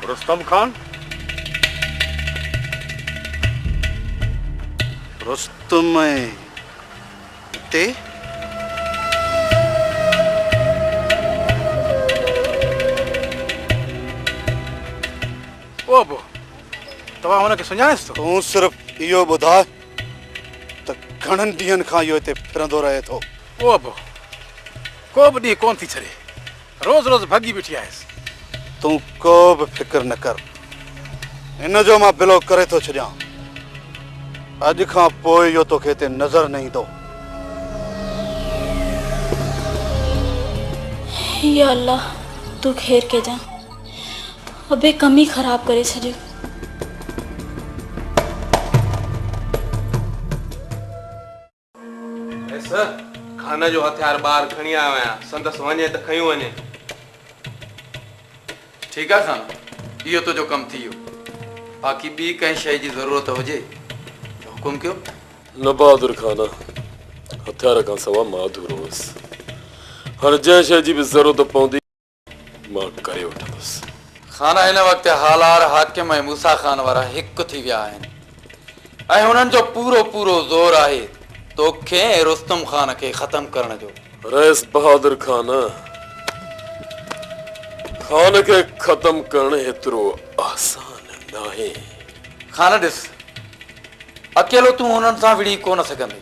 रुस्तम खान? रुस्तम ते ओ बो तवा हुन के सुञाणेस तो? तू सिर्फ इहो ॿुधा त घणनि ॾींहंनि खां इहो हिते फिरंदो रहे थो। ओ बो को बि ॾींहुं कोन थी छॾे, रोज़ रोज़ भॻी बीठी आहियसि। तूं को बि फिक्र न कर, हिन जो मां बिलो करे थो छॾियां। अॼु खां पोइ इहो तोखे हिते नज़र न ईंदो। या अल्लाह तू खैर के जा, अबे कम ही खराब करे छॾियो। सर खाना जो हथियार ॿाहिरि खणी आयो आहियां, संदसि वञे त खयूं वञे। ठीक है खान, इहो तो जो कम थी वियो। बाक़ी ॿी कंहिं शइ जी ज़रूरत हुजे त हुकुम कयो। न बहादुर खाना, हथियार खां सवा मां अधूरो हुअसि। हाणे जंहिं शइ जी बि ज़रूरत पवंदी मां करे वठंदुसि। खाना हिन वक़्तु हालार हाकिम ऐं मूसा खान वारा हिकु थी विया आहिनि ऐं हुननि जो पूरो पूरो ज़ोर आहे तोखे ऐं रुस्तम खान खे ख़त्म करण जो। रईस बहादुर खान, खान खे ख़त्म करणु हेतिरो आसान नाहे। खान ॾिस, अकेलो तूं हुननि सां विड़ी कोन सघंदे।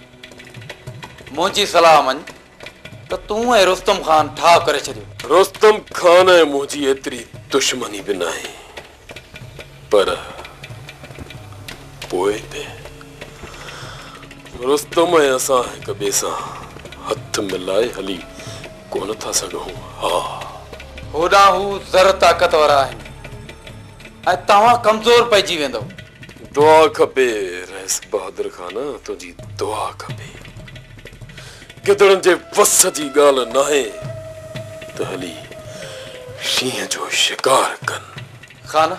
मुंहिंजी सलाह मञ त तूं ऐं रुस्तम खान ठाह करे छॾियो। रुस्तम खान ऐं मुंहिंजी एतिरी दुश्मनी बि नाहे, पर पोइ बि रुस्तम ऐं असां हिक ॿिए सां हथ मिलाए हली कोन था सघूं। हा, होॾां हू ज़र ताक़तवर आहिनि ऐं तव्हां कमज़ोर पइजी वेंदव। दुआ खपे रईस बहादुर खान, तुंहिंजी दुआ खपे। गिदड़नि जे वस जी ॻाल्हि नाहे त हली शींहं जो शिकार कनि। खान,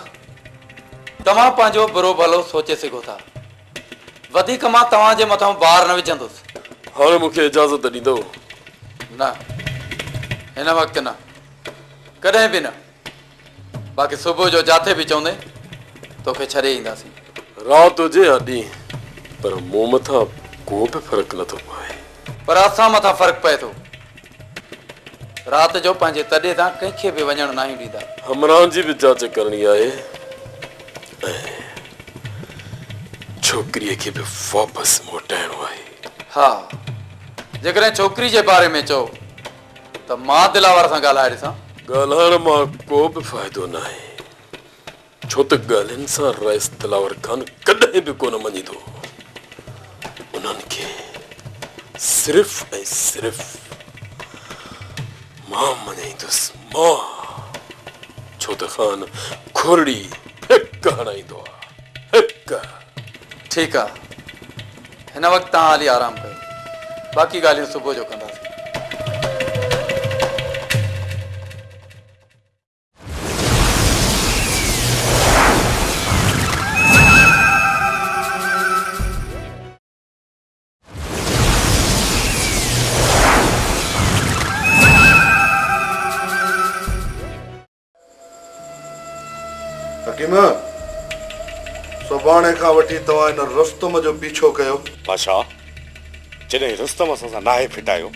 तव्हां पंहिंजो बुरो भलो सोचे सघो था। वधीक मां तव्हांजे मथां बार न विझंदुसि। हाणे मूंखे इजाज़त ॾींदव? न, हिन वक़्तु न, कॾहिं बि न। बाक़ी सुबुह जो जाथे बि चवंदे तोखे छॾे ईंदासीं। राति हुजे या ॾींहुं, पर मूं मथां को बि फ़र्क़ु नथो पए। पर असां मथां फ़र्क़ु पए थो। राति जो पंहिंजे तॾे तां कंहिंखे बि वञणु न ॾींदा। हमरान जी बि जांच करणी आहे ऐं छोकिरीअ खे बि वापसि मोटाइणो आहे। हा, जेकॾहिं छोकिरी जे बारे में चओ त मां दिलावर सां ॻाल्हाए ॾिसां। ॻाल्हाइण मां को बि फ़ाइदो न आहे, छो त ॻाल्हियुनि सां रईस दिलावर खान कॾहिं बि कोन मञीदो। उन्हनि खे सिर्फ़ ऐं सिर्फ़ मां मञाईंदुसि, मां। छो त खान खुरड़ी हिक हणाईंदो आहे, हिक। ठीकु आहे, हिन वक़्तु तव्हां हाली आराम कयो, बाक़ी ॻाल्हियूं सुबुह जो कंदासीं। हकीम, सुभाणे खां वठी तव्हां हिन रुस्तम जो पीछो कयो। बादशाह, जॾहिं रुस्तम असां सां नाहे फिटायो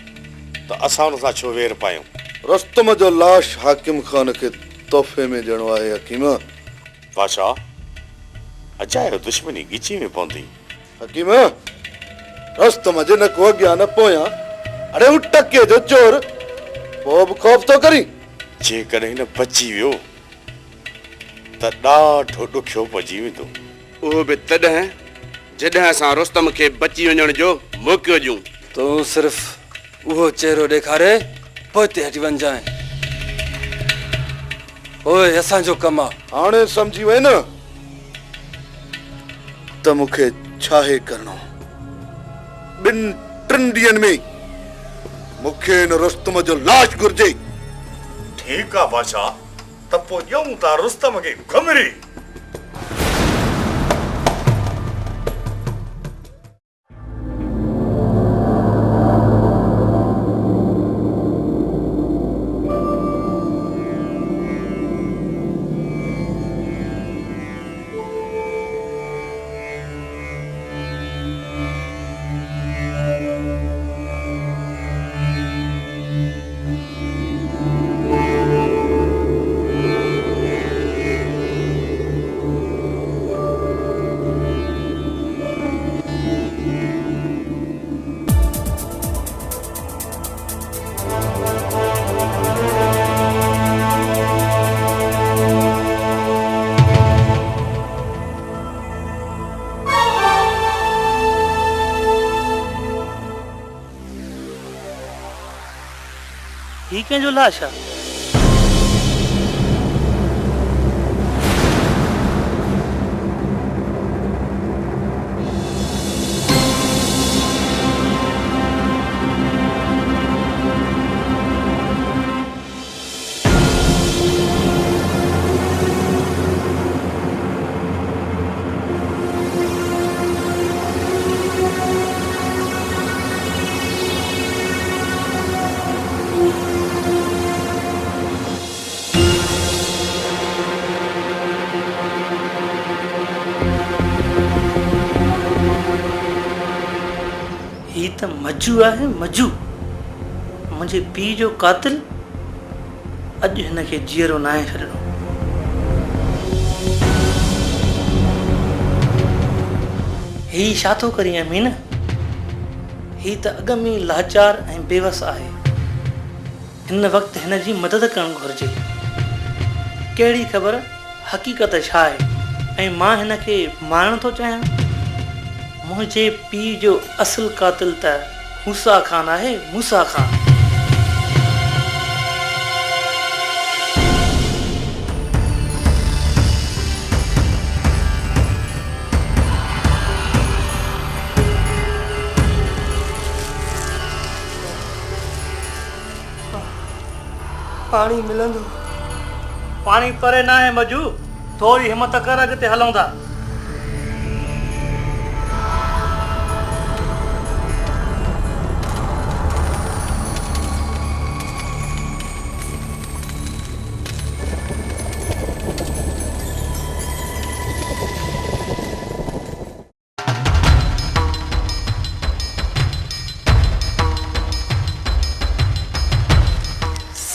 त असां हुन सां छो वेर पायूं? रुस्तम जो लाश हाकिम खान खे तोहफ़े में ॾियणो आहे। हकीम, बादशाह, अजायो दुश्मनी ॻिची में पवंदी। हकीम, रुस्तम जे न को अॻियां न पोयां, अड़े हू टके जो चोर, पोइ बि ख़ौफ़ थो करी। जेकॾहिं न बची वियो त ॾाढो ॾुखियो पइजी वेंदो। उहो बि तॾहिं जॾहिं असां रुस्तम खे बची वञण जो मौक़ो ॾियूं। तूं सिर्फ़ उहो चेहरो ॾेखारे पोइ हिते हटी वञजांइ। ओए, असांजो कमु आहे। हाणे सम्झी वई न त मूंखे छाहे करणो। ॿिनि टिनि ॾींहंनि में मूंखे हिन रुस्तम जो लाश घुर्जे। ठीकु आहे बादशाह, त पोइ ॾियूं था रुस्तम खे घुमरी। ही कंहिंजो लाश आहे? ही त मजू आहे, मजू मुंहिंजे पीउ जो कातिल। अॼु हिनखे जीअरो न आहे छॾिणो। ही छा थो करी अमीन? ही त अॻ में लाचार ऐं बेवस आहे। हिन वक़्तु हिन जी मदद करणु घुरिजे। कहिड़ी ख़बर हक़ीक़त छा आहे ऐं मां हिन खे मारणु थो चाहियां। मुंहिंजे पीउ जो असुल कातिल त मूसा ख़ान आहे, मूसा ख़ान। पाणी मिलंदो? पाणी परे न आहे मजू, थोरी हिमत कर, अॻिते हलूं था।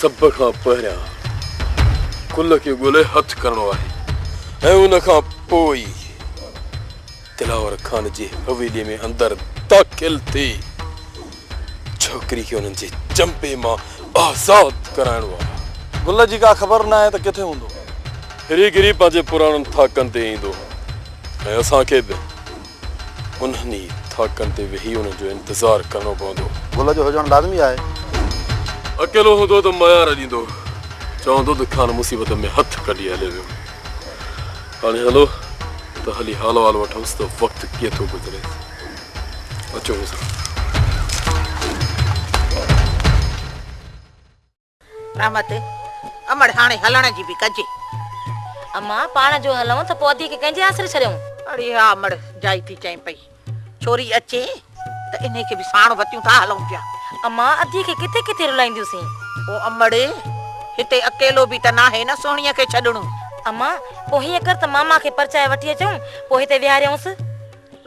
सभ खां पहिरियां कुल खे ॻोल्हे हथ करणो आहे ऐं उन खां पोइ दिलावर खान जी हवेली में अंदरि दाख़िल थी छोकिरी खे उन्हनि जे चंपे मां आज़ाद कराइणो आहे। गुल जी का ख़बर न आहे त किथे हूंदो? हिरी गिरी पंहिंजे पुराणनि थाकनि ते ईंदो ऐं असांखे बि उन्हनि थाकनि ते वेही उन्हनि जो इंतज़ारु करणो पवंदो। गुल जो हुजणु लाज़मी आहे। अकेलो हूंदो त मयार ॾींदो, चवंदो त खान मुसीबत में हथ कढी हले वियो। हाणे हलो त हली हाल वाल वठूंसि त वक़्तु कीअं थो गुज़रे। अचो मुसां। रहमत अमड़ हाणे हलण जी बि कजे। अम्मा पाण जो हलूं त पोइ अधी खे कंहिंजे आसरे छॾियूं? अड़े हा अमड़ जाई थी चई पई छोरी अचे त इन्हे खे बि साण वतियूं था हलूं पिया। अम्मा अधी खे किथे किथे रुलाईंदियूंसीं? ओ अमड़े हिते अकेलो बि त नाहे न सोणीअ खे छॾणो। अम्मा पोइ हीअं कर त मामा खे परचाए वठी अचूं, पोइ हिते विहारियूंसि।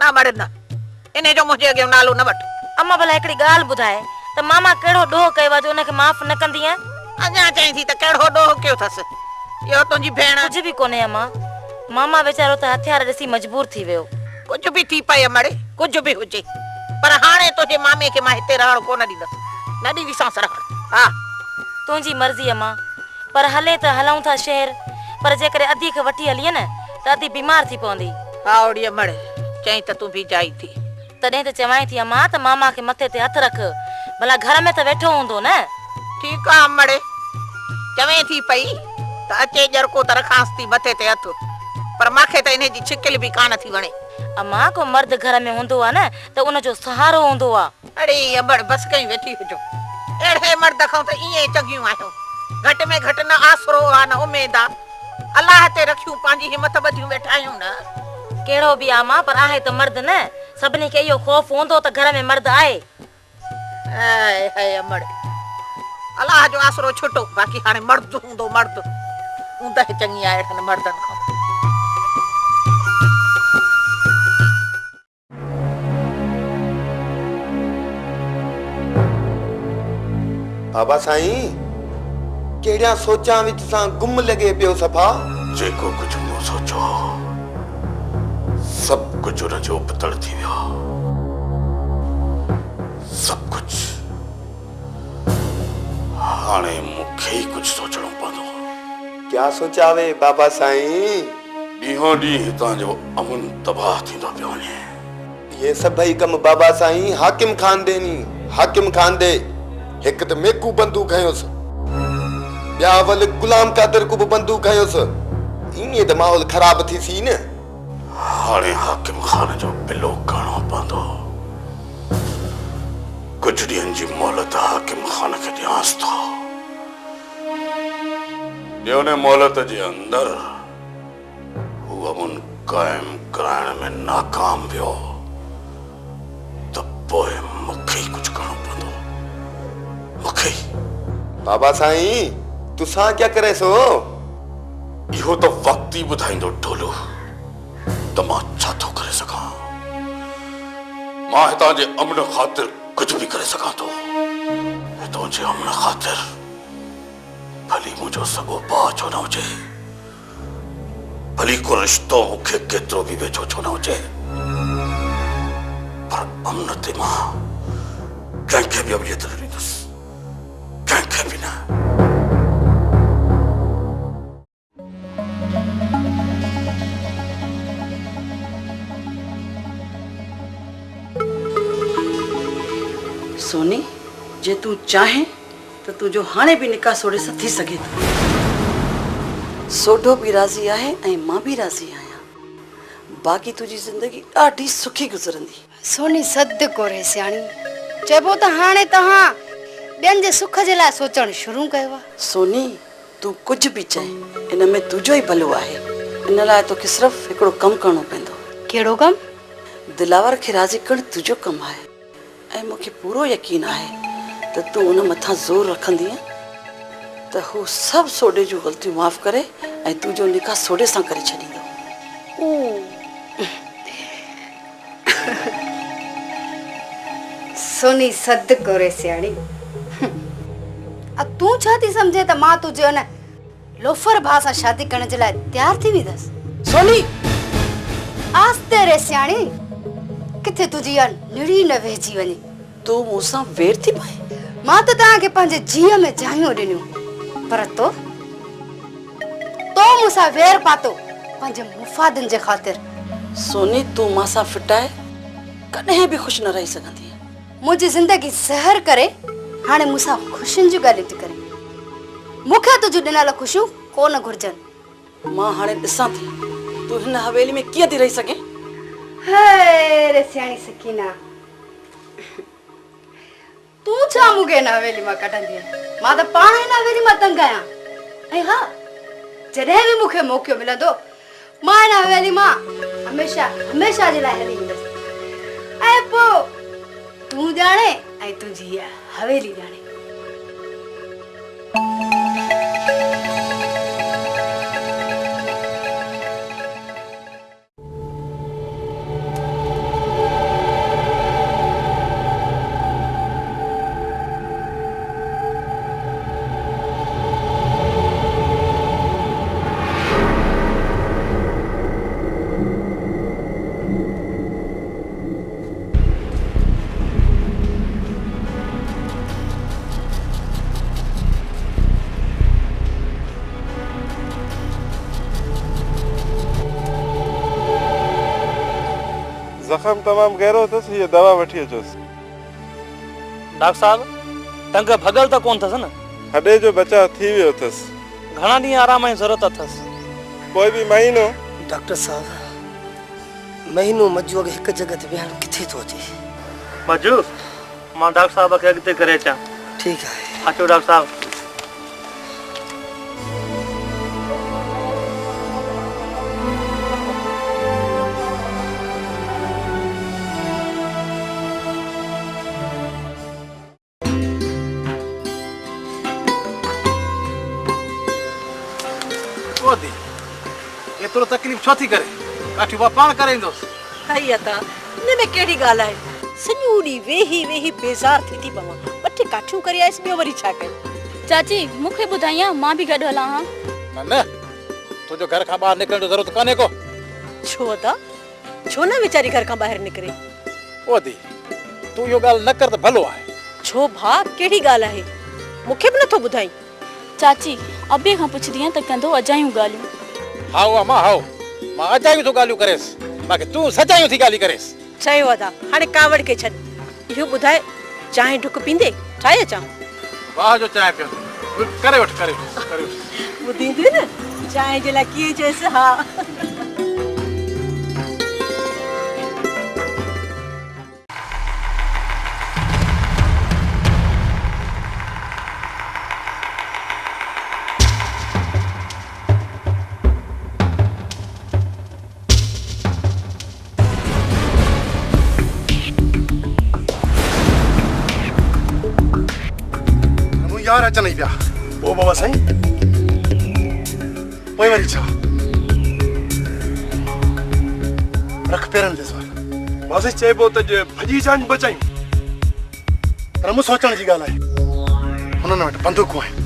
न मड़ न, इन्हे जो मुंहिंजे अॻियां नालो न वठ। अम्मा भला हिकिड़ी ॻाल्हि ॿुधाए त मामा कहिड़ो ॾोह कयो आहे जो उनखे माफ़ न कंदी आहे? अञा चई थी त कहिड़ो ॾोह कयो अथसि? इहो तुंहिंजी भेण कुझु बि कोन्हे अम्मा। मामा वीचारो त हथियार ॾिसी मजबूर थी वियो। कुझु बि थी पए अमड़े, कुझु बि हुजे, पर हाणे तुंहिंजे मामे खे मां हिते रहण कोन ॾींदसि। न ॾींदीसांसि रहण। हा तुंहिंजी मर्ज़ी अम्मा, पर हले त हलूं था शहर, पर जेकॾहिं अधी खे वठी हलीअ न त अधी बीमार थी पवंदी। हा ओड़ी अमड़ चई त तूं बि जाई थी। तॾहिं त चवां थी अम्मा त मामा खे मथे ते हथ रख, भला घर में त वेठो हूंदो न। ठीकु आहे अमड़, चवें थी पई त अचे ॼरको त रखांसि थी मथे ते हथ, पर मूंखे त इन जी छिकिल बि कान थी वणे। अम्मा को मर्द घर में हूंदो आहे न त उनजो सहारो हूंदो आहे। अड़े अमड़ बस कहीं वेठी हुजो। अहिड़े मर्द खां त ईअं चङियूं आहियूं, घटि में घटि न आसरो आहे न उमेद आहे। अलाह ते रखियूं पंहिंजी हिमत ॿधियूं वेठा आहियूं न। कहिड़ो बि आहे मां, पर आहे त मर्द न। सभिनी खे इहो ख़ौफ़ हूंदो त घर में मर्द आहे। हाय अमड़ अलाह जो आसरो छुटो, बाक़ी हाणे मर्द हूंदो मर्द। ऊंद चङी आहे अहिड़नि मर्दनि खां। बाबा साईं केड़िया सोचा विच सां गुम लगे पियो सफ़ा। जेको कुछ मूं सोचो सब कुछ उन जो पतड़ थी वियो। सब कुछ हाणे मूंखे ही कुछ सोचणो पवंदो। क्या सोचा वे बाबा साईं? ॾींहों ॾींहुं हितां जो अमन तबाह थींदो पियो वञे। ये सभई कम बाबा साईं हाकिम खान दे नी। हाकिम खान दे हिक त मेकू बंदूक खयोसि, ब्यावल गुलाम कादर को बंदूक हयोस इने द माहौल खराब थी सी न हाणे हाकिम खान जो बिलो करणो पवंदो कुछ ॾींहंनि जी मोहलत हाकिम खान खे ॾियांसि थो ॾियोने मोहलत जे अंदर हू अमन कायम कराइण में नाकाम वियो त पोइ मूंखे ई कुझु करणो पवंदो मूंखे बाबा साईं तुसां क्या करे सो इहो त वक्त ई ॿुधाईंदो ढोलू त मां छा थो करे सघां मां हितां जे अमन ख़ातिर कुझु भी करे सघां थो हितां जे अमन ख़ातिर भली मुंहिंजो सॻो भाउ छो न हुजे भली को रिश्तो मूंखे केतिरो बि वेझो छो न हुजे पर अमन ते मां कंहिंखे बि अवलियत न ॾींदुसि कंहिंखे बि न सोनी जे तू चाहे तो तुझो हाणे भी निकाह सोड़े सां थी सके थो सोढो भी राज़ी आहे ऐं मां भी राज़ी आहियां बाक़ी तुझी जिंदगी ॾाढी सुखी गुज़रंदी सोनी सद कोरे सियाणी चइबो त हाणे तहां ॿियनि जे सुख जे लाइ सोचणु शुरू कयो आहे सोनी तू कुछ भी चए इन में तुझो ही भलो आहे इन लाइ तोखे सिर्फ हिकिड़ो कमु करणो पवंदो कहिड़ो कमु दिलावर खे राज़ी करणु तुझो कमु आहे ऐं मूंखे पूरो यकीन आहे त तू उन मथां ज़ोर रखंदीअ त हू सभु सोडे जूं ग़लतियूं माफ़ करे ऐं तुंहिंजो निकाह सोडे सां करे छॾींदो सोनी सद कोरे सियाणी तू छा थी समझे त मां तुझे उन लोफर भाउ सां शादी करण जे लाइ तयार थी वेंदसि सोनी आस्ते रे सियाणी किथे तुझी या निड़ी न वेजी वञे तू मूंसां वेर थी पाए मां त तव्हांखे पंहिंजे जीअ में जायूं ॾिनियूं पर तो मूंसां वेर पातो पंहिंजे मुफ़ादनि जे ख़ातिर सोनी तू मां सां फिटाए कॾहिं बि ख़ुशि न रही सघंदी मुंहिंजी ज़िंदगी ज़हर करे हाणे मूंसां ख़ुशियुनि जूं ॻाल्हियूं थी करे मूंखे तुंहिंजूं ॾिनल ख़ुशियूं कोन घुरिजनि मां हाणे ॾिसां थी तू हिन हवेली में कीअं थी रही सघे हाय रे सियाणी सकीना तू छा मूंखे हिन हवेली मां कढंदी मां त पाण हिन हवेली मां तंग आहियां ऐं हा जॾहिं बि मूंखे मौक़ो मिलंदो मां हिन हवेली मां हमेशा जे लाइ हली ईंदसि ऐं पोइ तूं ॼाणे ऐं तुंहिंजी इहा हवेली ॼाणे जख्म तमाम गहरो अथसि ये दवा वठी अचोस डॉक्टर साहब टंग भगल त कोन अथसि न हॾे जो बचाव थी वियो अथसि घणा ॾींहं आराम जी ज़रूरत अथसि कोई भी महीनो डॉक्टर साहब महीनो मजू अॻे हिकु जॻह ते वेहण किथे थो अचे मजू मां डॉक्टर साहब खे अॻिते करे अचां ठीकु आहे अचो डॉक्टर साहब एतिरो तकलीफ़ छो थी करे काठी वा पाण करे ईंदोसि हई अता ने में केड़ी गाल आहे सॼो ॾींहुं वेही बेज़ार थी पवां ॿ टे काठियूं करे आयसि ॿियो वरी छा कयां चाची मूंखे ॿुधाइयां मां बि गॾु हलां हा न तुंहिंजो घर खां ॿाहिरि निकिरण जी ज़रूरत कान्हे को छो अता छो न वीचारी घर खां ॿाहिरि निकिरे ओ दी तूं इहो ॻाल्हि न कर त भलो आहे छो भाउ कहिड़ी ॻाल्हि आहे मूंखे बि नथो ॿुधाई चाची अबे खां पुछदी आहियां त कंदो अजायूं ॻाल्हियूं हाओ अम्मा हाओ मां अजायूं थो ॻाल्हियूं करेसि बाक़ी तूं सचायूं थी ॻाल्हि करेसि चयो अदा हाणे कावड़ खे छॾ इहो ॿुधाए चांहि ढुक पींदे ठाहे अचां वाह जो चांहि पियो करे वठ करे वठ ॿुधींदी न चांहि जे लाइ कीअं चयसि हा। यार अच नहीं पिया वो बाबा साईं पोइ वरी छा रख पेरनि ते सवाल मासी चइबो त जे भॼी जान बचायूं पर मूं सोचण जी ॻाल्हि आहे हुननि वटि बंदूकूं आहिनि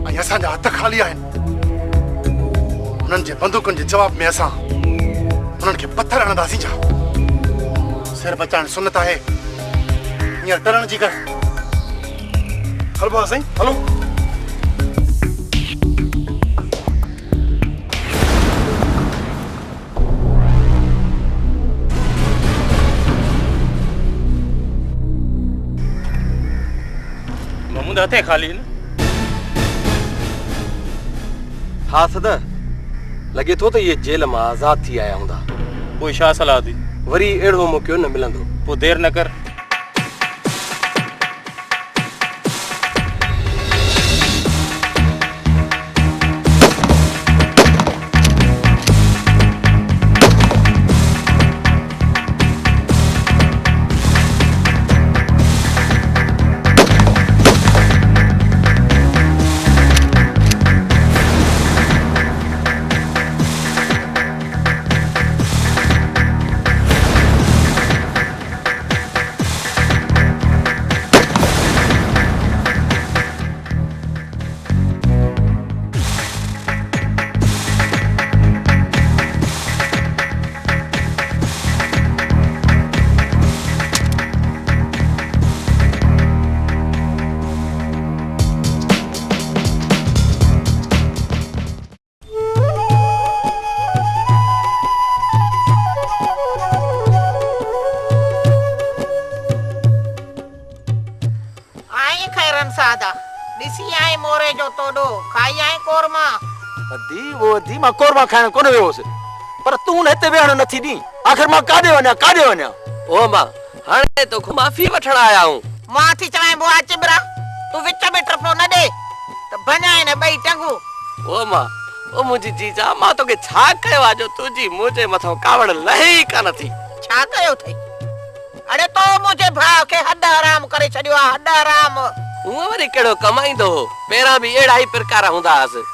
ऐं असांजा हथ ख़ाली आहिनि हुननि जे बंदूकनि जे जवाब में असां हुननि खे पत्थर हणंदासीं छा सिर बचाइण सुनत आहे हींअर टरण जी कर हलो बाबा साईं हलो महमूद हथे खाली न हाँ सदा लगे तो ये जेल में आजाद थी आया हूंदा पोइ छा सलाह दी वरी एड़ो मौको न मिलंदो पोइ देर न कर दी मां कोरमा खाइण कोन वियोसि पर तूं न हिते वेहण नथी दी आखिर मां काॾे वञा ओ मां हाणे तो माफ़ी वठण आया हूं मां थी चवां बुआ चिबरा तू विच में टपो न दे त भञाए न बई टंगू ओ मां ओ मुंहिंजी जीजा मां तोखे छा कयो आहे जो तुंहिंजी मुंहिंजे मथां कावड़ लहे ई कान थी छा कयो थई अरे तो मुंहिंजे भाउ खे हद हराम करे छॾियो आहे हद हराम हूअ वरी कहिड़ो कमाईंदो पहिरां बि अहिड़ा ई प्रकार हूंदा हुआसि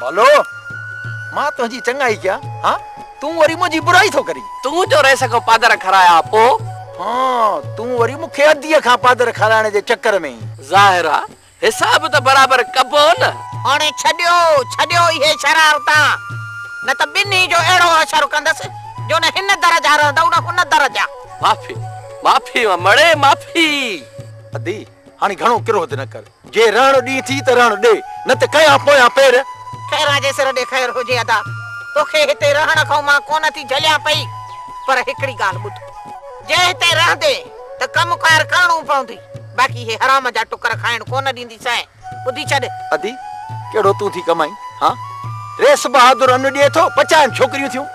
बोलो मां तुझी चंगाई क्या हां तू वरी मुझी बुराई थो करी तू जो रह सको पादर खराया पो हां तू वरी मुखे अदीअ खां पादर खराइण जे चक्कर में ज़ाहिर आ हिसाब त बराबर कबो न हाणे छॾियो इहे शरारता न त बिन्ही जो अहिड़ो असर कंदस जो न हिन दरजा रहंदो न हुन दरजा माफी मड़े माफी अदी हाणे घणो किरोध न कर जे रण दी थी त रण दे न त कया पोया पैर खैरा जे सिर दे खैर हो जे अदा तोखे हिते रहण खां मां कोन थी झलिया पई पर हिकड़ी ॻाल्हि ॿुध जे हिते रहंदे त कमकार करणो पवंदी बाक़ी हे हराम जा टुकर खाइण कोन ॾींदी सै ॿुधी छॾ अदी केड़ो तू थी कमाई हां रेस बहादुर अन ॾिए थो पचान छोकरियूं थियूं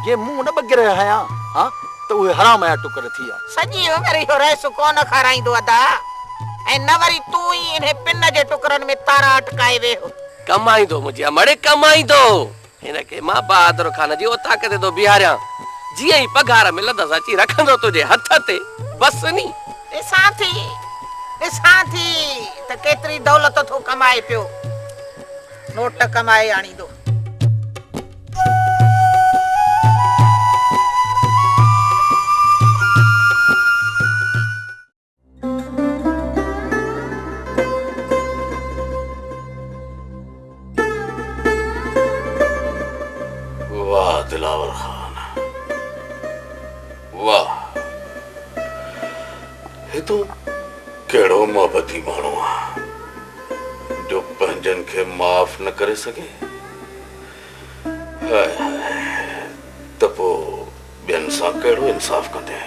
जे मुंह न बगिर हया हां त उहे हराम जा टुकर थी आ सॼी उमिरि इहो रेस कोन खाराईंदो अदा ऐं न वरी तू ई इन पिन जे टुकरनि में तारा अटकाए वेहो कमाईंदो मुझे मड़े कमाईंदो इनके मां बहादुर खान जी ओता के दो बिहारिया जी ही पगार मिलंदस अची रखंदो तुझे हथ ते बस नी ॾिसां थी त केतरी दौलत थो कमाए पियो नोट कमाए आणींदो वाह दिलावर खान वाह हे तो केड़ो मोहब्बती मानो जो पंजन के माफ न करे सके तपो बेन सा केड़ो इंसाफ कंदे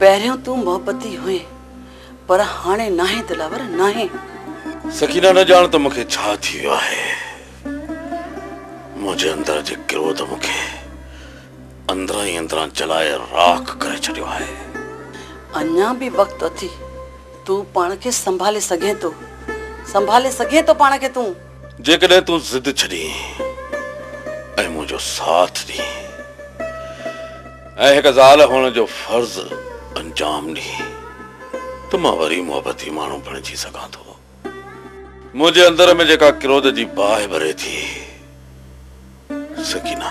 पहिरियों तूं मोहब्बती हुए पर हाणे नाहे दिलावर नाहे। सकीना न ॼाण त मूंखे छा थी वियो आहे। मुंहिंजे अंदर जे क्रोध मूंखे अंदरां ई अंदरां जलाए राख करे छॾियो आहे। अञा भी वक्त अथी, तू पाण खे संभाले सघे तो, संभाले सघे तो पाण खे तू। जेकॾहिं तूं ज़िद छॾी ऐं मुंहिंजो साथ ॾी ऐं हिक ज़ाल हुअण जो फर्ज़ अंजाम ॾी त मां वरी मोहबती माण्हू बणिजी सघां थो। मुंहिंजे अंदर में जेका क्रोध जी बाहि भरे थी सकीना,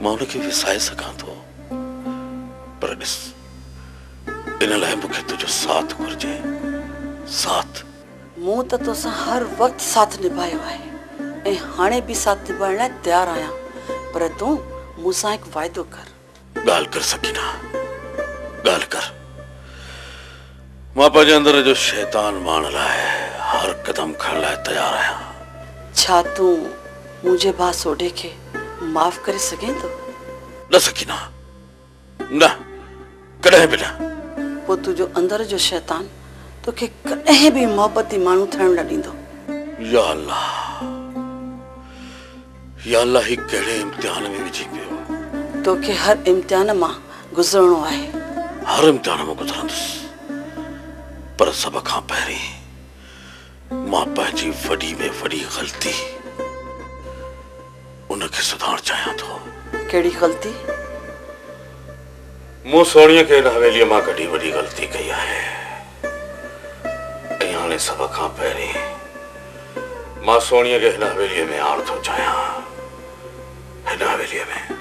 मां उनखे विसाए सघां थो, पर ॾिस इन लाइ मूंखे तुंहिंजो साथ घुर्जे। साथ मूं त तोसां हर वक्त साथ निभायो आहे ऐं हाणे भी साथ निभाइण लाइ तैयार आहियां, पर तूं मूंसां हिकु वाइदो कर। ॻाल्हि कर सकीना, ॻाल्हि कर। मां पंहिंजे अंदर जो शैतान मारण लाइ हर कदम खणण लाइ तैयार आहियां। छा तूं मुंहिंजे भाउ सोढे खे माफ़ करे सघे थो? न सकीना, न, कॾहिं बि न। पोइ तुंहिंजो अंदर जो शैतान तोखे कॾहिं भी मोहबती माण्हू थियण न ॾींदो। या अल्लाह, या अल्लाह, ही कहिड़े इम्तिहान में विझी पियो। तोखे हर इम्तिहान मां गुज़रणो आहे। हर इम्तिहान में गुज़रंदुसि, पर सब खां पहिरीं मां पंहिंजी वॾी में वॾी ग़लती उनखे सुधारण चाहियां थो। कहिड़ी ग़लती? मूं सोणीअ खे हिन हवेलीअ मां कढी वॾी ग़लती कई आहे ऐं हाणे सब खां पहिरीं मां सोणीअ खे हिन हवेलीअ में आणणु थो चाहियां। हिन हवेलीअ में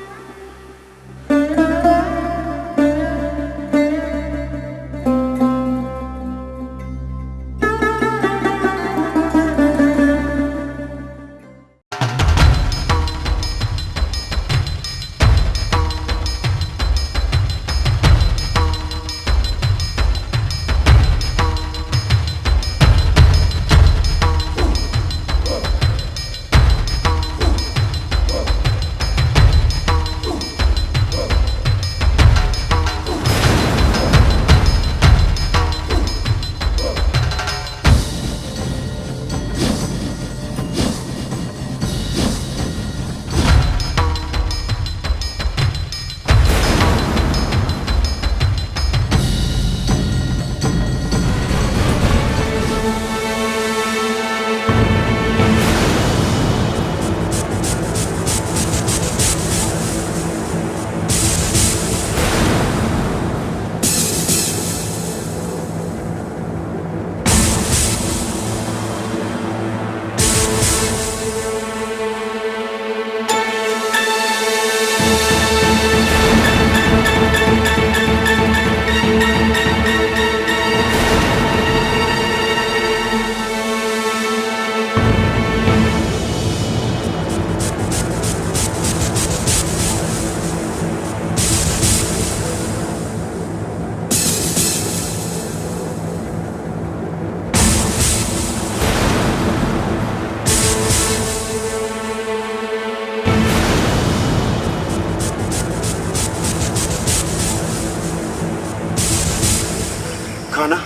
खाना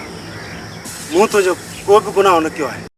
मूं तुंहिंजो को बि गुनाह न कयो आहे।